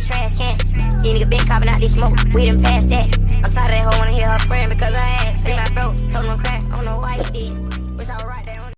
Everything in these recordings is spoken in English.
a trash can. These niggas been copping out this smoke, we done passed that. I'm tired of that hoe wanna hear her friend because I ass fat. My bro told him crack, I don't know why he did. Wish I was right there on.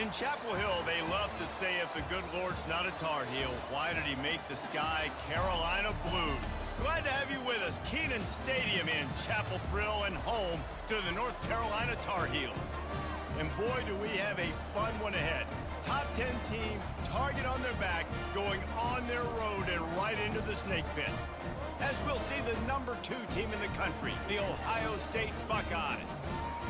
In Chapel Hill, they love to say if the good Lord's not a Tar Heel, why did he make the sky Carolina blue? Glad to have you with us. Kenan Stadium in Chapel Thrill and home to the North Carolina Tar Heels. And boy, do we have a fun one ahead. Top 10 team, target on their back, going on their road and right into the snake pit. As we'll see the number 2 team in the country, the Ohio State Buckeyes,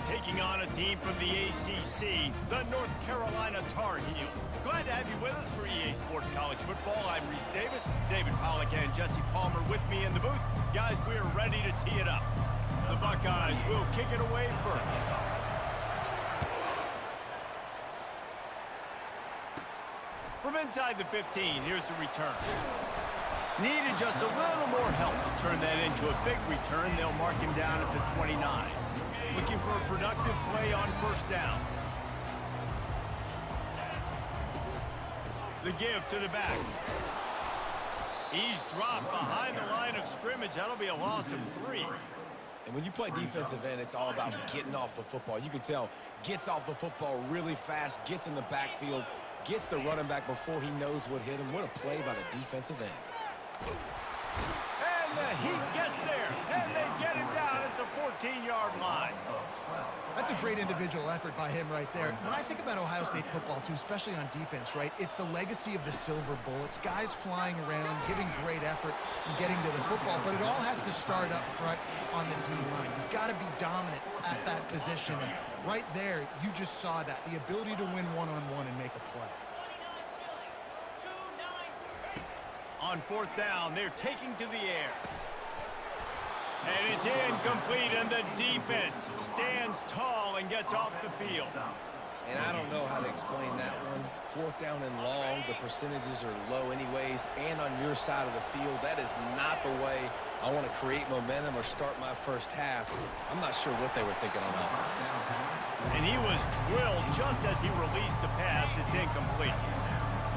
taking on a team from the ACC, the North Carolina Tar Heels. Glad to have you with us for EA Sports College Football. I'm Reese Davis, David Pollack and Jesse Palmer with me in the booth. Guys, we are ready to tee it up. The Buckeyes will kick it away first. From inside the 15, here's the return. Needed just a little more help to turn that into a big return. They'll mark him down at the 29. Looking for a productive play on first down. The give to the back. He's dropped behind the line of scrimmage. That'll be a loss of 3. And when you play defensive end, it's all about getting off the football. You can tell, gets off the football really fast, gets in the backfield, gets the running back before he knows what hit him. What a play by the defensive end. And the heat gets there, and they get him down at the 14-yard line. That's a great individual effort by him right there. When I think about Ohio State football, too, especially on defense, right, it's the legacy of the Silver Bullets, guys flying around, giving great effort and getting to the football, but it all has to start up front on the D-line. You've got to be dominant at that position. And right there, you just saw that, the ability to win one-on-one and make a play. On fourth down, they're taking to the air. And it's incomplete, and the defense stands tall and gets off the field. And I don't know how to explain that one. Fourth down and long, the percentages are low anyways, and on your side of the field, that is not the way I want to create momentum or start my first half. I'm not sure what they were thinking on offense. And he was drilled just as he released the pass. It's incomplete.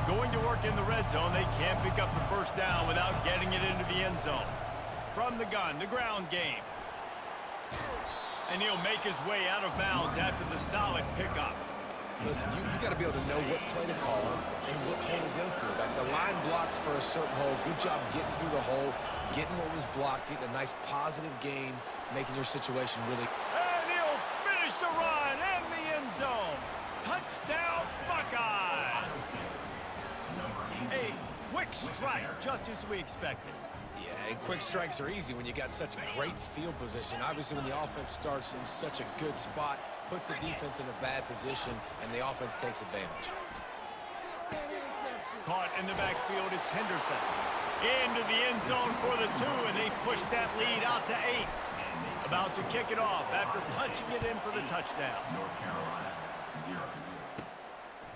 Going to work in the red zone, they can't pick up the first down without getting it into the end zone. From the gun, the ground game. And he'll make his way out of bounds after the solid pickup. Listen, you got to be able to know what play to call and what hole to go through. Like the line blocks for a certain hole. Good job getting through the hole, getting what was blocked, getting a nice positive gain, making your situation really... And he'll finish the run in the end zone. Touchdown, Buckeyes! A quick strike, just as we expected. Yeah, and quick strikes are easy when you got such great field position. Obviously, when the offense starts in such a good spot, puts the defense in a bad position, and the offense takes advantage. Caught in the backfield, it's Henderson. Into the end zone for the 2, and they push that lead out to 8. About to kick it off after punching it in for the touchdown.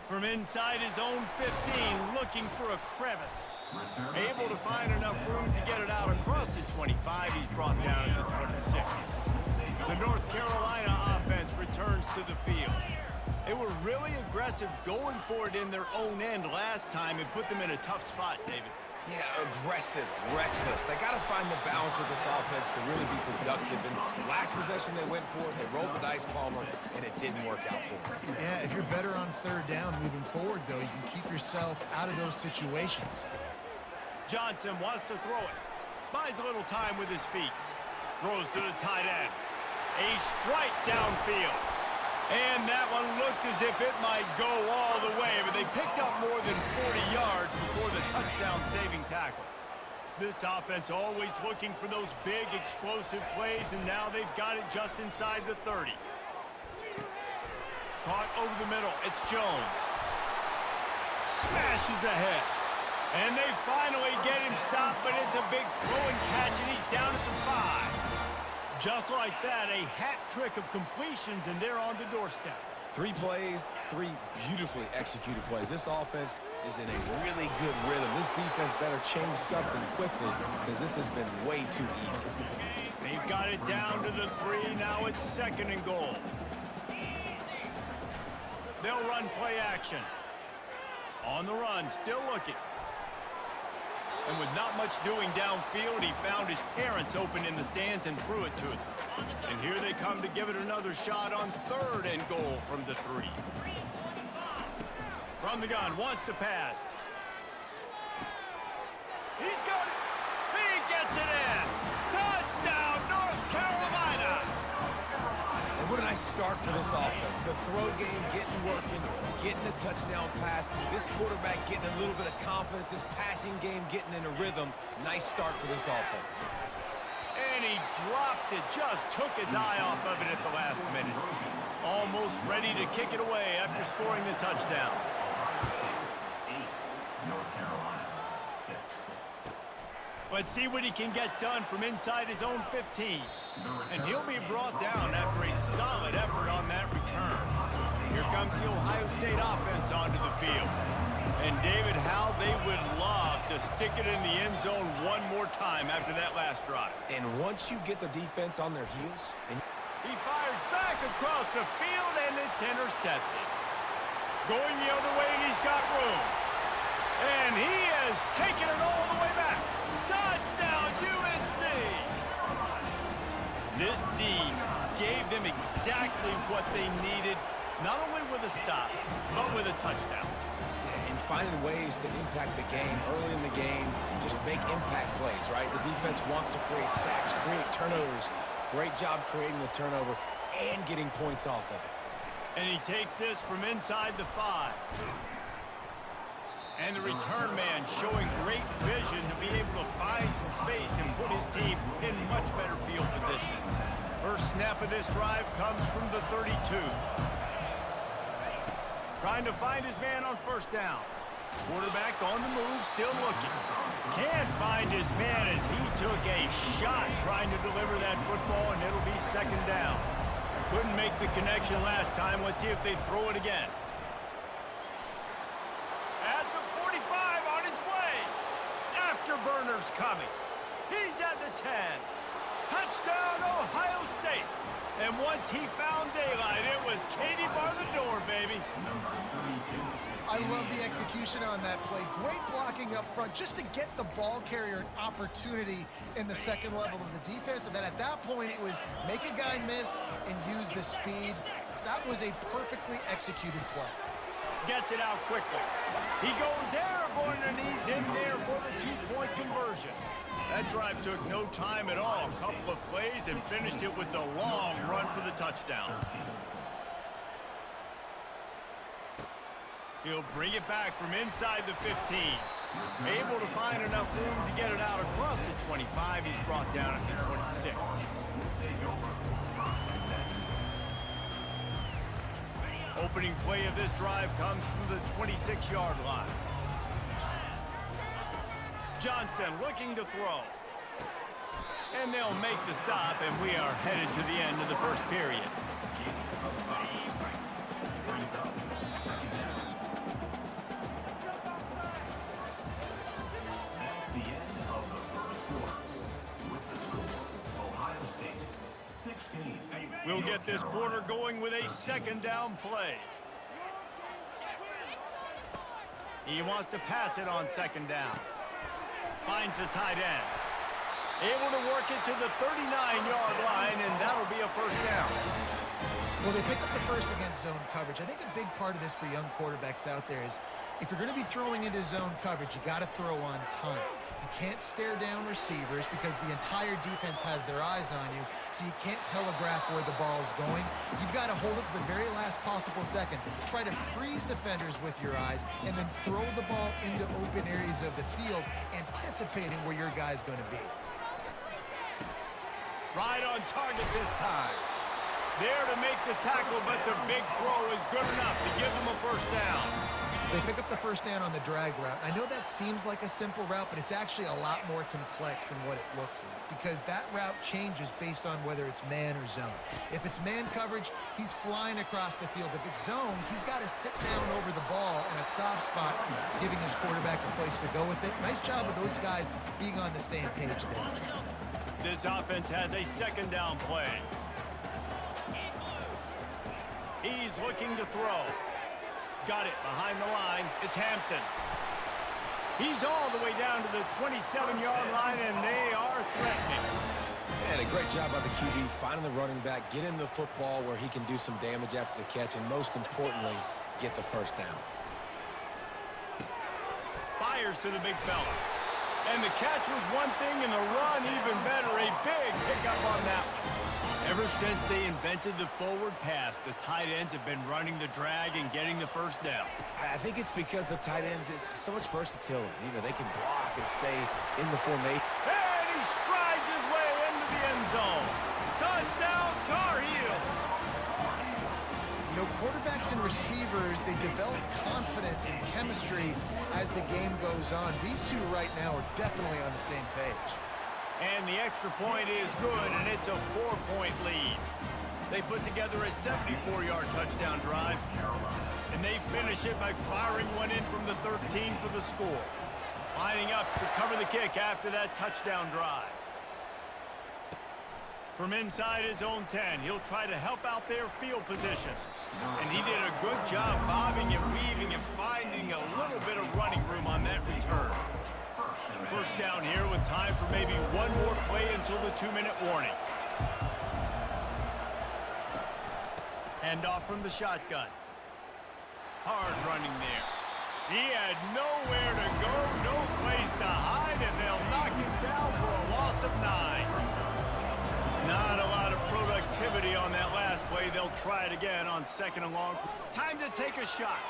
From inside his own 15, looking for a crevice. Able to find enough room to get it out across the 25. He's brought down at the 26. The North Carolina offense returns to the field. They were really aggressive going for it in their own end last time and put them in a tough spot, David. Yeah, aggressive, reckless. They got to find the balance with this offense to really be productive. And last possession they went for it, they rolled the dice, Palmer, and it didn't work out for them. Yeah, if you're better on third down moving forward, though, you can keep yourself out of those situations. Johnson wants to throw it. Buys a little time with his feet. Throws to the tight end. A strike downfield. And that one looked as if it might go all the way, but they picked up more than 40 yards before the touchdown-saving tackle. This offense always looking for those big, explosive plays, and now they've got it just inside the 30. Caught over the middle. It's Jones. Smashes ahead. And they finally get him stopped, but it's a big throw and catch, and he's down at the 5. Just like that, a hat trick of completions, and they're on the doorstep. 3 plays, 3 beautifully executed plays. This offense is in a really good rhythm. This defense better change something quickly because this has been way too easy. They've got it down to the 3. Now it's 2nd and goal. They'll run play action. On the run, still looking. And with not much doing downfield, he found his parents open in the stands and threw it to them. And here they come to give it another shot on 3rd and goal from the 3. From the gun, wants to pass. He's got it. He gets it in. Touchdown, North Carolina. And what a nice start for this offense. The throw game getting working, getting the touchdown pass. This quarterback getting a little bit of confidence. This passing game getting in a rhythm. Nice start for this offense. And he drops it. Just took his eye off of it at the last minute. Almost ready to kick it away after scoring the touchdown. Let's see what he can get done from inside his own 15. And he'll be brought down after a solid effort on that return. Here comes the Ohio State offense onto the field. And David, how they would love to stick it in the end zone one more time after that last drive. And once you get the defense on their heels, and he fires back across the field, and it's intercepted. Going the other way, and he's got room. And he has taken it all the way back. Touchdown, UNC! This D gave them exactly what they needed, not only with a stop, but with a touchdown. and finding ways to impact the game early in the game, just make impact plays, right? The defense wants to create sacks, create turnovers. Great job creating the turnover and getting points off of it. And he takes this from inside the 5. And the return man showing great vision to be able to find some space and put his team in much better field position. First snap of this drive comes from the 32. Trying to find his man on first down. Quarterback on the move, still looking. Can't find his man as he took a shot trying to deliver that football, and it'll be second down. Couldn't make the connection last time. Let's see if they throw it again. At the 45 on his way. Afterburner's coming. He's at the 10. Touchdown, Ohio State. And once he found daylight, it was Katie bar the door, baby. I love the execution on that play. Great blocking up front just to get the ball carrier an opportunity in the second level of the defense. And then at that point, it was make a guy miss and use the speed. That was a perfectly executed play. Gets it out quickly. He goes airborne, and he's in there for the two-point conversion. That drive took no time at all. A couple of plays and finished it with the long run for the touchdown. He'll bring it back from inside the 15. Able to find enough room to get it out across the 25. He's brought down at the 26. Opening play of this drive comes from the 26-yard line. Johnson looking to throw. And they'll make the stop, and we are headed to the end of the first period. We'll get this quarter going with a second down play. He wants to pass it on second down. Finds the tight end. Able to work it to the 39-yard line, and that'll be a first down. Well, they pick up the first against zone coverage. I think a big part of this for young quarterbacks out there is if you're going to be throwing into zone coverage, you got to throw on time. You can't stare down receivers because the entire defense has their eyes on you, so you can't telegraph where the ball's going. You've got to hold it to the very last possible second. Try to freeze defenders with your eyes and then throw the ball into open areas of the field, anticipating where your guy's going to be. Right on target this time. There to make the tackle, but the big throw is good enough to give them a first down. They pick up the first down on the drag route. I know that seems like a simple route, but it's actually a lot more complex than what it looks like because that route changes based on whether it's man or zone. If it's man coverage, he's flying across the field. If it's zone, he's got to sit down over the ball in a soft spot, giving his quarterback a place to go with it. Nice job of those guys being on the same page there. This offense has a second down play. He's looking to throw. Got it behind the line. It's Hampton. He's all the way down to the 27-yard line, and they are threatening. And a great job by the QB finding the running back, get him the football where he can do some damage after the catch, and most importantly, get the first down. Fires to the big fella. And the catch was one thing, and the run even better. A big pickup on that one. Ever since they invented the forward pass, the tight ends have been running the drag and getting the first down. I think it's because the tight ends is so much versatility. You know, they can block and stay in the formation. And he strides his way into the end zone. Touchdown, Tar Heels! You know, quarterbacks and receivers, they develop confidence and chemistry as the game goes on. These two right now are definitely on the same page. And the extra point is good, and it's a 4-point lead. They put together a 74-yard touchdown drive, and they finish it by firing one in from the 13 for the score. Lining up to cover the kick after that touchdown drive. From inside his own 10, he'll try to help out their field position. And he did a good job bobbing and weaving and finding a little bit of running room on that return. First down here with time for maybe one more play until the 2-minute warning. Hand off from the shotgun. Hard running there. He had nowhere to go, no place to hide, and they'll knock him down for a loss of 9. Not a lot of productivity on that last play. They'll try it again on second and long. Time to take a shot.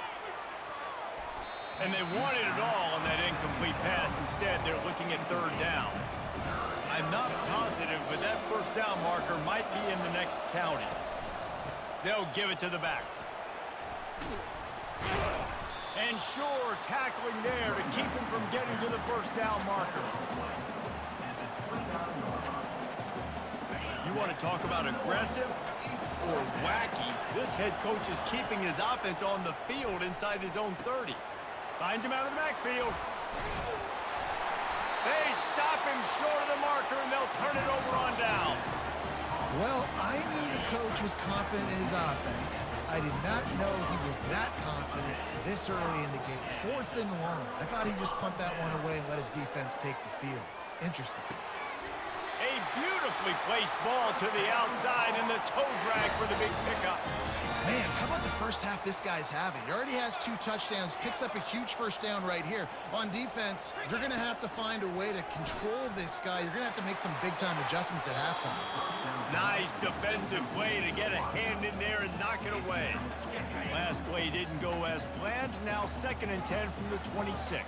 And they wanted it all on that incomplete pass. Instead, they're looking at third down. I'm not positive, but that first down marker might be in the next county. They'll give it to the back. And sure, tackling there to keep him from getting to the first down marker. You want to talk about aggressive or wacky? This head coach is keeping his offense on the field inside his own 30. Finds him out of the backfield. They stop him short of the marker, and they'll turn it over on downs. Well, I knew the coach was confident in his offense. I did not know he was that confident this early in the game. 4th and long. I thought he just pumped that one away and let his defense take the field. Interesting. A beautifully placed ball to the outside, and the toe drag for the big pickup. Man, how about the first half this guy's having? He already has 2 touchdowns, picks up a huge first down right here. On defense, you're going to have to find a way to control this guy. You're going to have to make some big-time adjustments at halftime. Nice defensive play to get a hand in there and knock it away. Last play didn't go as planned. Now 2nd and 10 from the 26.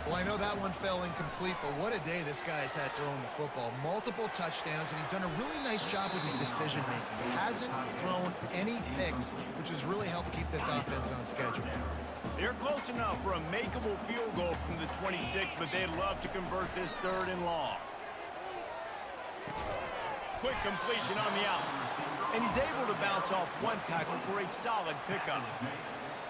Well, I know that one fell incomplete, but what a day this guy's had throwing the football. Multiple touchdowns, and he's done a really nice job with his decision-making. He hasn't thrown any picks, which has really helped keep this offense on schedule. They're close enough for a makeable field goal from the 26, but they'd love to convert this 3rd and long. Quick completion on the out. And he's able to bounce off one tackle for a solid pickup.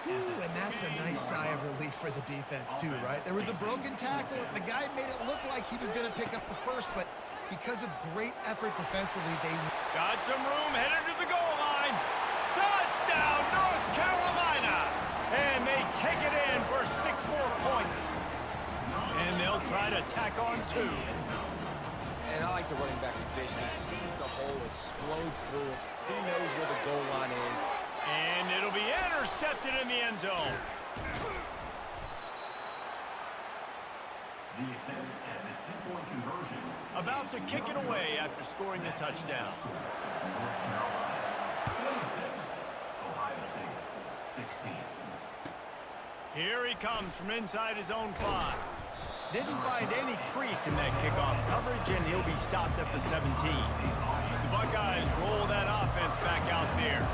Ooh, and that's a nice sigh of relief for the defense too, right? There was a broken tackle. The guy made it look like he was going to pick up the first, but because of great effort defensively, they got some room headed to the goal line. Touchdown, North Carolina! And they take it in for 6 more points. And they'll try to tack on 2. And I like the running back's vision. He sees the hole, explodes through it. He knows where the goal line is. And it'll be intercepted in the end zone. The attempt at the 2-point conversion. About to kick it away after scoring the touchdown. North Carolina 26, Ohio State 16. Here he comes from inside his own 5. Didn't find any crease in that kickoff coverage, and he'll be stopped at the 17. The Buckeyes roll that offense back out there.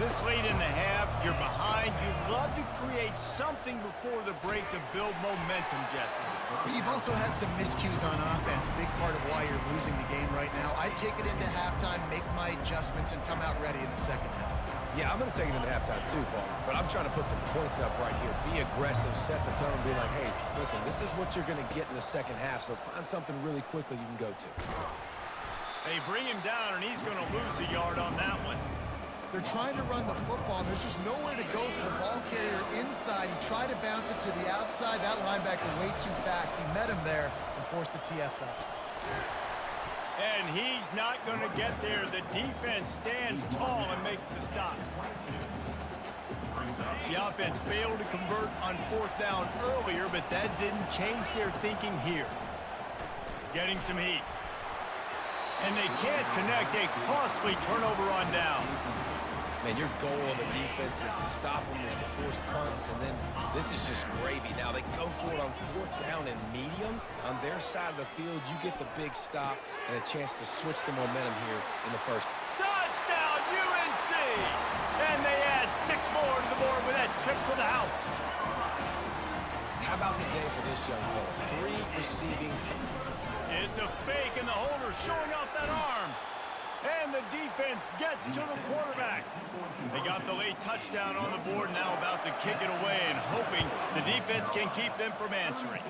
This late in the half, you're behind. You'd love to create something before the break to build momentum, Jesse. But you've also had some miscues on offense, a big part of why you're losing the game right now. I'd take it into halftime, make my adjustments, and come out ready in the second half. Yeah, I'm going to take it into halftime too, Paul. But I'm trying to put some points up right here. Be aggressive, set the tone, be like, hey, listen, this is what you're going to get in the second half, so find something really quickly you can go to. They bring him down, and he's going to lose a yard on that one. They're trying to run the football, and there's just nowhere to go for the ball carrier inside. He tried to bounce it to the outside. That linebacker way too fast. He met him there and forced the TFL. And he's not going to get there. The defense stands tall and makes the stop. The offense failed to convert on 4th down earlier, but that didn't change their thinking here. Getting some heat. And they can't connect a costly turnover on downs. Man, your goal of a defense is to stop them, is to force punts, and then this is just gravy. Now they go for it on 4th down and medium. On their side of the field, you get the big stop and a chance to switch the momentum here in the first. Touchdown, UNC! And they add 6 more to the board with that trip to the house. How about the day for this young fella? 3 receiving. It's a fake, and the holder showing off that arm. And the defense gets to the quarterback. They got the late touchdown on the board, now about to kick it away and hoping the defense can keep them from answering.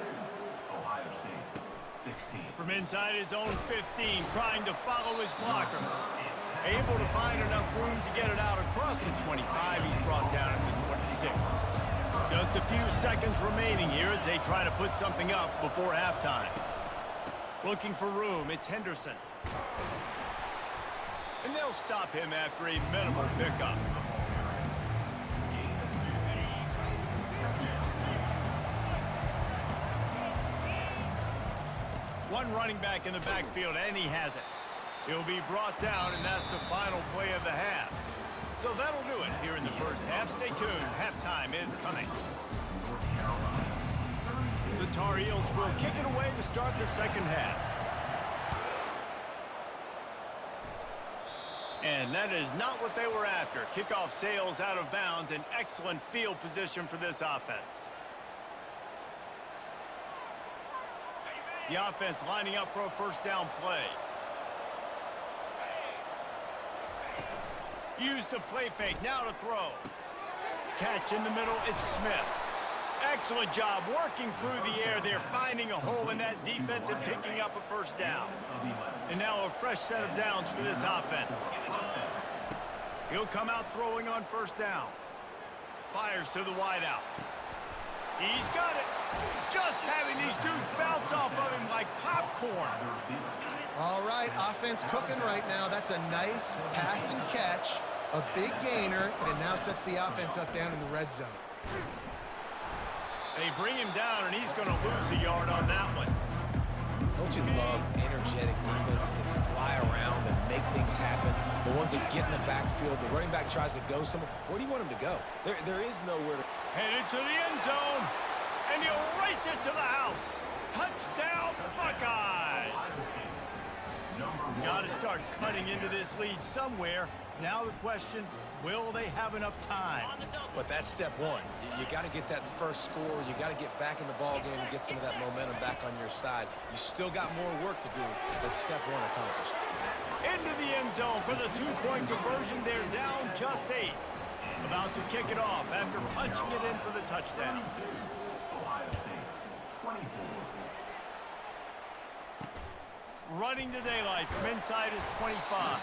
Ohio State 16. From inside his own 15, trying to follow his blockers. Able to find enough room to get it out across the 25. He's brought down at the 26. Just a few seconds remaining here as they try to put something up before halftime. Looking for room, it's Henderson. And they'll stop him after a minimal pickup. One running back in the backfield, and he has it. He'll be brought down, and that's the final play of the half. So that'll do it here in the first half. Stay tuned. Halftime is coming. The Tar Heels will kick it away to start the second half. And that is not what they were after. Kickoff sails out of bounds. An excellent field position for this offense. The offense lining up for a first down play. Use the play fake. Now to throw. Catch in the middle. It's Smith. Excellent job working through the air there, finding a hole in that defense and picking up a first down. And now a fresh set of downs for this offense. He'll come out throwing on first down. Fires to the wideout. He's got it. Just having these dudes bounce off of him like popcorn. All right, offense cooking right now. That's a nice pass and catch, a big gainer, and now sets the offense up down in the red zone. They bring him down, and he's going to lose a yard on that one. Don't you love energetic defenses that fly around and make things happen? The ones that get in the backfield, the running back tries to go somewhere. Where do you want him to go? There is nowhere to... Headed to the end zone, and he'll race it to the house. Touchdown, Buckeyes! Got to start cutting into this lead somewhere. Now the question, Will they have enough time? But that's step one. You got to get that first score. You got to get back in the ball game and get some of that momentum back on your side. You still got more work to do, but step one accomplished. Into the end zone for the two-point conversion. They're down just 8. About to kick it off after punching it in for the touchdown. Ohio State, 24. Running to daylight from inside is 25.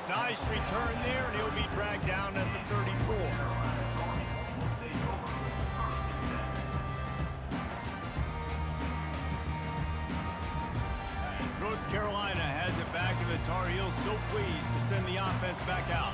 Nice return there, and he'll be dragged down at the 34. North Carolina has it back, and the Tar Heels so pleased to send the offense back out.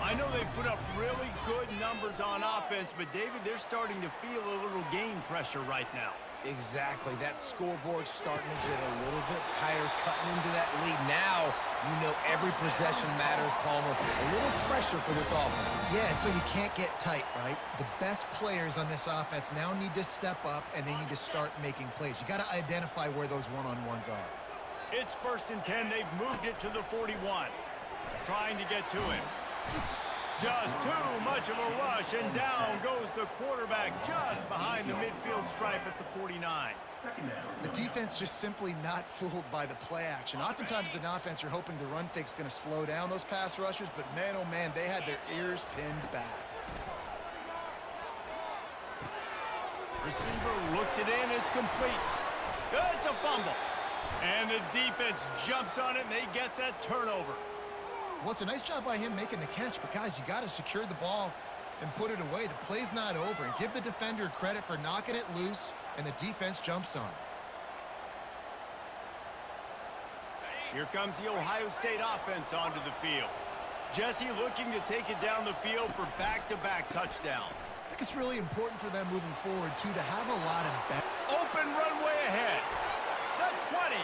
I know they've put up really good numbers on offense, but David, they're starting to feel a little game pressure right now. Exactly. That scoreboard's starting to get a little bit tired cutting into that lead. Now, you know every possession matters, Palmer. A little pressure for this offense. Yeah, and so you can't get tight, right? The best players on this offense now need to step up, and they need to start making plays. You got to identify where those one-on-ones are. It's 1st and 10. They've moved it to the 41. Trying to get to him. Just too much of a rush, and down goes the quarterback just behind the midfield stripe at the 49. The defense just simply not fooled by the play action. Oftentimes as an offense, you're hoping the run fake's going to slow down those pass rushers, but man, oh man, they had their ears pinned back. Receiver looks it in. It's complete. It's a fumble. And the defense jumps on it, and they get that turnover. Well, it's a nice job by him making the catch, but guys, you got to secure the ball and put it away. The play's not over, and give the defender credit for knocking it loose, and the defense jumps on it. Here comes the Ohio State offense onto the field. Jesse looking to take it down the field for back-to-back touchdowns. I think it's really important for them moving forward, too, to have a lot of open runway ahead. The 20.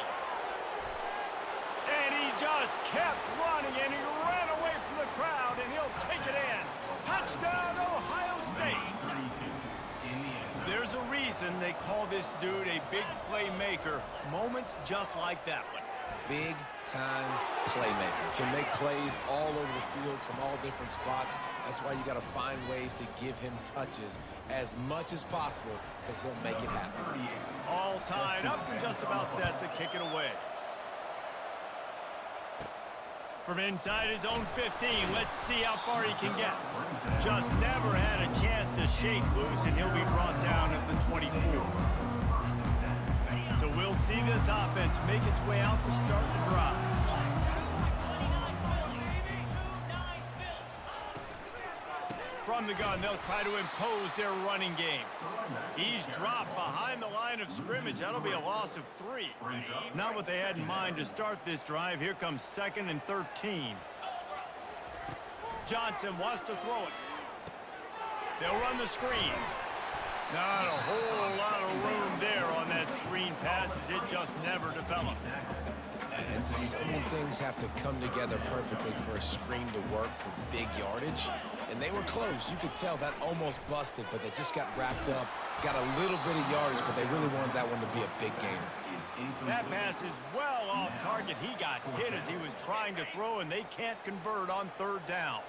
And he just kept running, and he ran away from the crowd, and he'll take it in. Touchdown, Ohio State. There's a reason they call this dude a big playmaker. Moments just like that one. Big-time playmaker. Can make plays all over the field from all different spots. That's why you got to find ways to give him touches as much as possible, because he'll make it happen. All tied up and just about set to kick it away. From inside his own 15, let's see how far he can get. Just never had a chance to shake loose, and he'll be brought down at the 24. So we'll see this offense make its way out to start the drive. From the gun, they'll try to impose their running game. He's dropped behind the line of scrimmage. That'll be a loss of 3. Not what they had in mind to start this drive. Here comes 2nd and 13. Johnson wants to throw it. They'll run the screen. Not a whole lot of room there on that screen pass, as it just never developed. And so many things have to come together perfectly for a screen to work for big yardage. And they were close. You could tell that almost busted, but they just got wrapped up, got a little bit of yardage, but they really wanted that one to be a big gainer. That pass is well off target. He got hit as he was trying to throw, and they can't convert on 3rd down.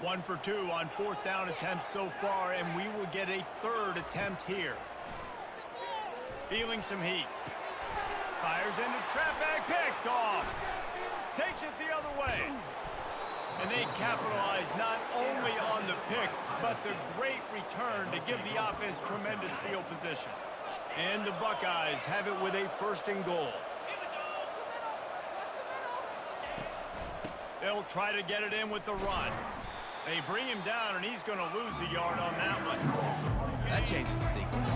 1 for 2 on 4th down attempts so far, and we will get a 3rd attempt here. Feeling some heat. Fires into traffic, picked off. Takes it the other way. And they capitalize not only on the pick, but the great return to give the offense tremendous field position. And the Buckeyes have it with a 1st and goal. They'll try to get it in with the run. They bring him down, and he's going to lose a yard on that one. That changes the sequence.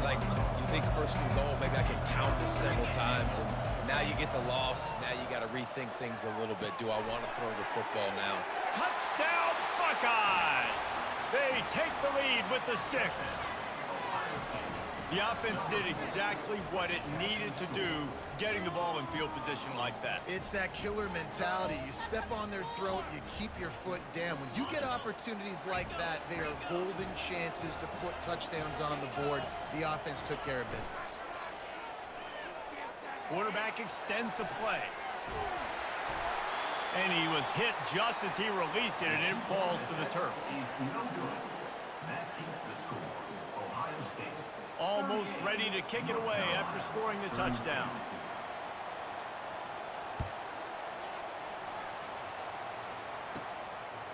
Like, you think 1st and goal, maybe I can count this several times, and now you get the loss. Now you got to rethink things a little bit. Do I want to throw the football now? Touchdown, Buckeyes! They take the lead with the 6. The offense did exactly what it needed to do, getting the ball in field position like that. It's that killer mentality. You step on their throat, you keep your foot down. When you get opportunities like that, they are golden chances to put touchdowns on the board. The offense took care of business. Quarterback extends the play. And he was hit just as he released it, and it falls to the turf. He's no good. That keeps the score. Ohio State. Almost ready to kick it away after scoring the touchdown.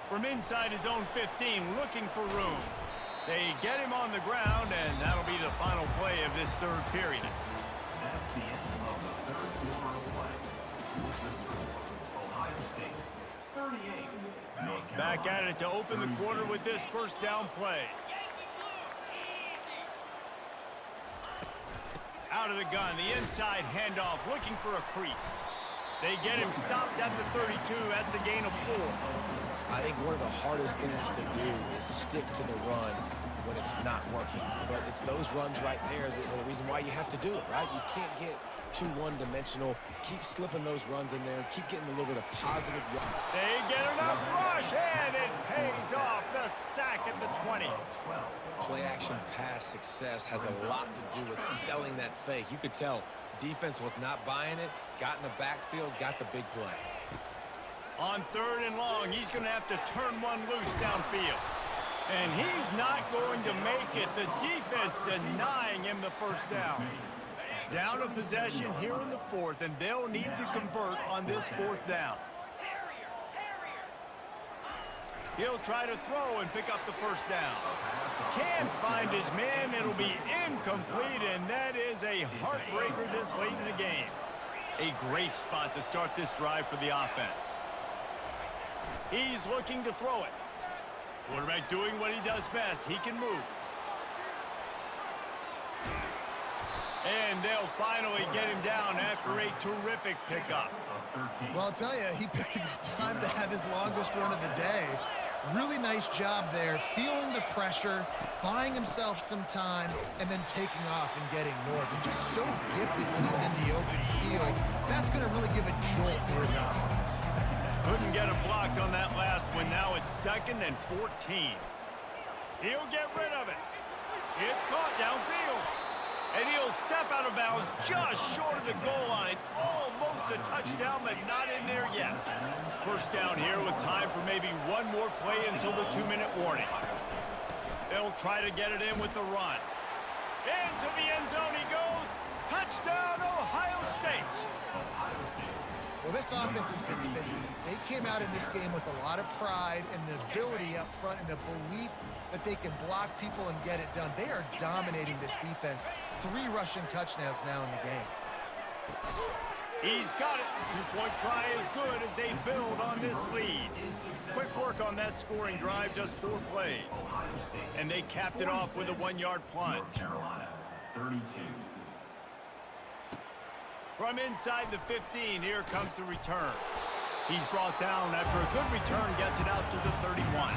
From inside his own 15, looking for room. They get him on the ground, and that'll be the final play of this third period. That's the end of the third quarter of play. Here's the score. Ohio State 38. North Back Carolina at it to open the quarter with this first down play. Out of the gun, the inside handoff, looking for a crease. They get him stopped at the 32. That's a gain of 4. I think one of the hardest things to do is stick to the run when it's not working. But it's those runs right there that are the reason why you have to do it, right? You can't get too one-dimensional. Keep slipping those runs in there. Keep getting a little bit of positive. They get enough rush, and it pays off. The sack at the 20. Play-action pass success has a lot to do with selling that fake. You could tell defense was not buying it, got in the backfield, got the big play. On 3rd and long, he's going to have to turn one loose downfield. And he's not going to make it. The defense denying him the first down. Down a possession here in the 4th, and they'll need to convert on this 4th down. He'll try to throw and pick up the first down. Can't find his man. It'll be incomplete, and that is a heartbreaker this late in the game. A great spot to start this drive for the offense. He's looking to throw it. Quarterback doing what he does best. He can move. And they'll finally get him down after a terrific pickup. Well, I'll tell you, he picked a good time to have his longest run of the day. Really nice job there, feeling the pressure, buying himself some time, and then taking off and getting north. And just so gifted when he's in the open field. That's going to really give a jolt to his offense. Couldn't get him blocked on that last one. Now it's 2nd and 14. He'll get rid of it. It's caught downfield. And he'll step out of bounds just short of the goal line. Almost a touchdown, but not in there yet. First down here with time for maybe one more play until the 2-minute warning. They'll try to get it in with the run. Into the end zone he goes. Touchdown, Ohio State. Well, this offense has been physical. They came out in this game with a lot of pride and the ability up front and the belief that they can block people and get it done. They are dominating this defense. 3 rushing touchdowns now in the game. He's got it. 2-point try is good as they build on this lead. Quick work on that scoring drive, just 4 plays. And they capped it off with a 1-yard plunge. Carolina 32. From inside the 15, here comes the return. He's brought down after a good return, gets it out to the 31.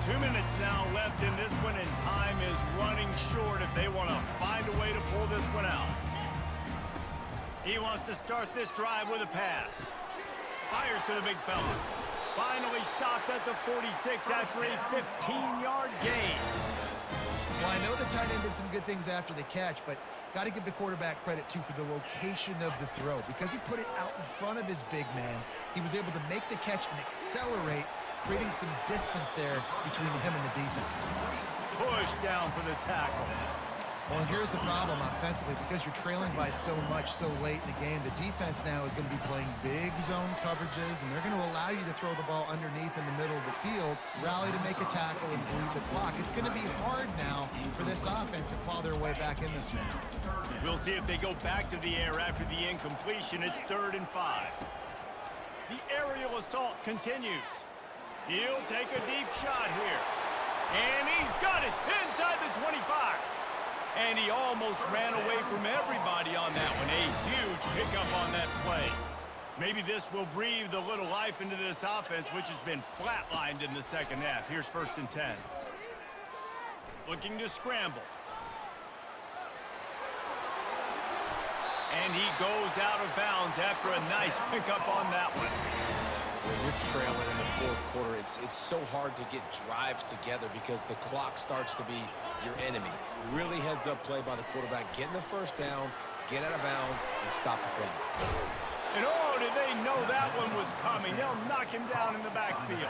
2 minutes now left in this one, and time is running short if they want to find a way to pull this one out. He wants to start this drive with a pass. Fires to the big fella. Finally stopped at the 46 after a 15-yard gain. Well, I know the tight end did some good things after the catch, but got to give the quarterback credit, too, for the location of the throw. Because he put it out in front of his big man, he was able to make the catch and accelerate, creating some distance there between him and the defense. Push down for the tackle. Well, and here's the problem offensively. Because you're trailing by so much so late in the game, the defense now is going to be playing big zone coverages, and they're going to allow you to throw the ball underneath in the middle of the field, rally to make a tackle, and bleed the clock. It's going to be hard now for this offense to claw their way back in this one. We'll see if they go back to the air after the incompletion. It's 3rd and 5. The aerial assault continues. He'll take a deep shot here. And he's got it inside the 25. And he almost ran away from everybody on that one. A huge pickup on that play. Maybe this will breathe a little life into this offense, which has been flatlined in the second half. Here's 1st and 10. Looking to scramble. And he goes out of bounds after a nice pickup on that one. When you're trailing in the 4th quarter, it's so hard to get drives together because the clock starts to be your enemy. Really heads-up play by the quarterback. Get in the first down, get out of bounds, and stop the clock. And oh, did they know that one was coming? They'll knock him down in the backfield.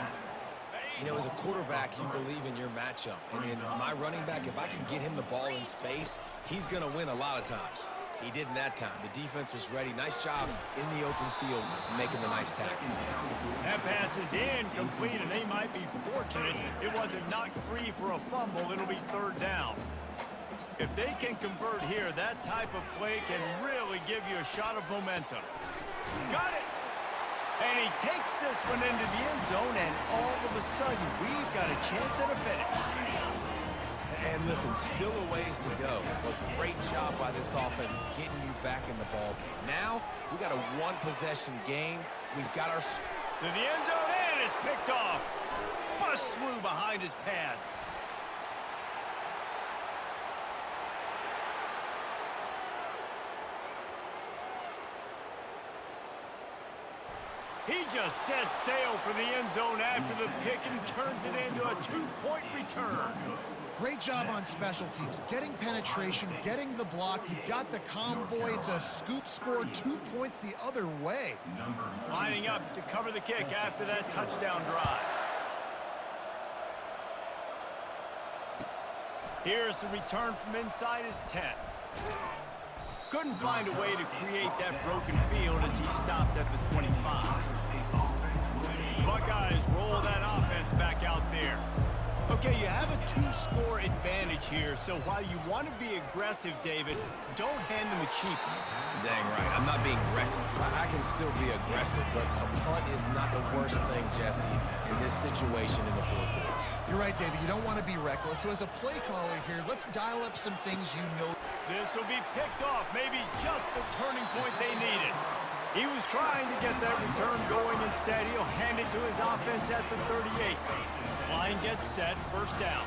You know, as a quarterback, you believe in your matchup. And in my running back, if I can get him the ball in space, he's going to win a lot of times. He didn't that time. The defense was ready. Nice job in the open field making the nice tackle. That pass is incomplete, and they might be fortunate it wasn't knocked free for a fumble. It'll be third down. If they can convert here, that type of play can really give you a shot of momentum. Got it! And he takes this one into the end zone, and all of a sudden, we've got a chance at a finish. And listen, still a ways to go, but great job by this offense getting you back in the ball game. Now, we got a one-possession game. We've got our... To the end zone, and it's picked off. Bust through behind his pad. He just set sail for the end zone after the pick and turns it into a two-point return. Great job on special teams, getting penetration, getting the block. You've got the convoy. It's a scoop score, 2 points the other way. Lining up to cover the kick after that touchdown drive. Here's the return from inside his 10. Couldn't find a way to create that broken field as he stopped at the 25. Buckeyes roll that offense back out there. Okay, you have a two-score advantage here, so while you want to be aggressive, David, don't hand them a cheap one. Dang right. I'm not being reckless. I can still be aggressive, but a punt is not the worst thing, Jesse, in this situation in the fourth quarter. You're right, David. You don't want to be reckless. So as a play caller here, let's dial up some things you know. This will be picked off, maybe just the turning point they needed. He was trying to get that return going. Instead, he'll hand it to his offense at the 38. Line gets set, first down.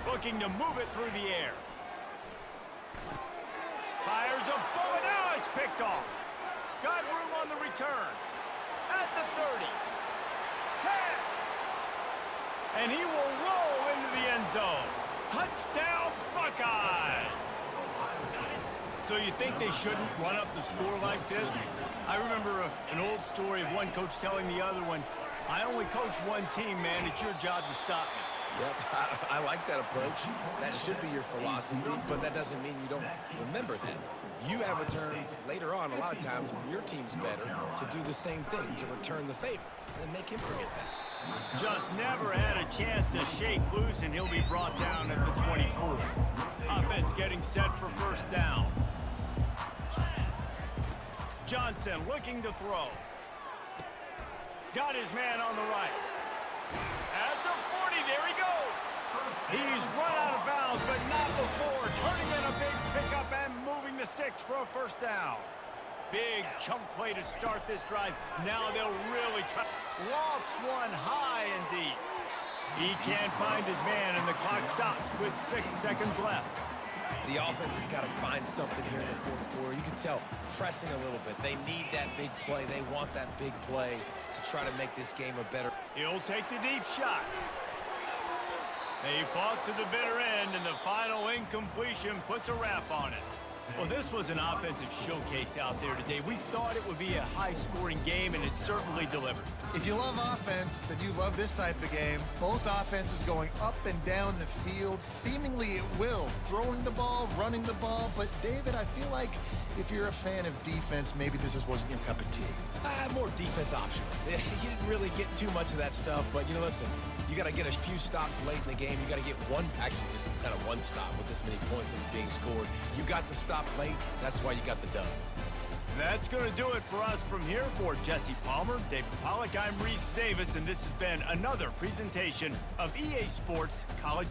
Looking to move it through the air. Fires a bullet, now it's picked off. Got room on the return. At the 30. 10. And he will roll into the end zone. Touchdown, Buckeyes! So you think they shouldn't run up the score like this? I remember an old story of one coach telling the other one, I only coach one team, man. It's your job to stop me. Yep, I like that approach. That should be your philosophy, but that doesn't mean you don't remember that. You have a turn later on, a lot of times, when your team's better, to do the same thing, to return the favor, and make him forget that. Just never had a chance to shake loose, and he'll be brought down at the 24. Offense getting set for first down. Johnson looking to throw. Got his man on the right. At the 40, there he goes. He's run out of bounds, but not before. Turning in a big pickup and moving the sticks for a first down. Big chunk play to start this drive. Now they'll really try. Lofts one high and deep. He can't find his man, and the clock stops with 6 seconds left. The offense has got to find something here in the fourth quarter. You can tell pressing a little bit. They need that big play. They want that big play to try to make this game a better. He'll take the deep shot. They fought to the bitter end, and the final incompletion puts a wrap on it. Well, this was an offensive showcase out there today. We thought it would be a high-scoring game, and it certainly delivered. If you love offense, then you love this type of game. Both offenses going up and down the field, seemingly at will. Throwing the ball, running the ball. But, David, I feel like if you're a fan of defense, maybe this wasn't your cup of tea. More defense optional. You didn't really get too much of that stuff, but, you know, listen, you got to get a few stops late in the game. You got to get one, actually just kind of one stop with this many points that are being scored. You got the stop late. That's why you got the dub. That's going to do it for us from here. For Jesse Palmer, David Pollack, I'm Reese Davis, and this has been another presentation of EA Sports College.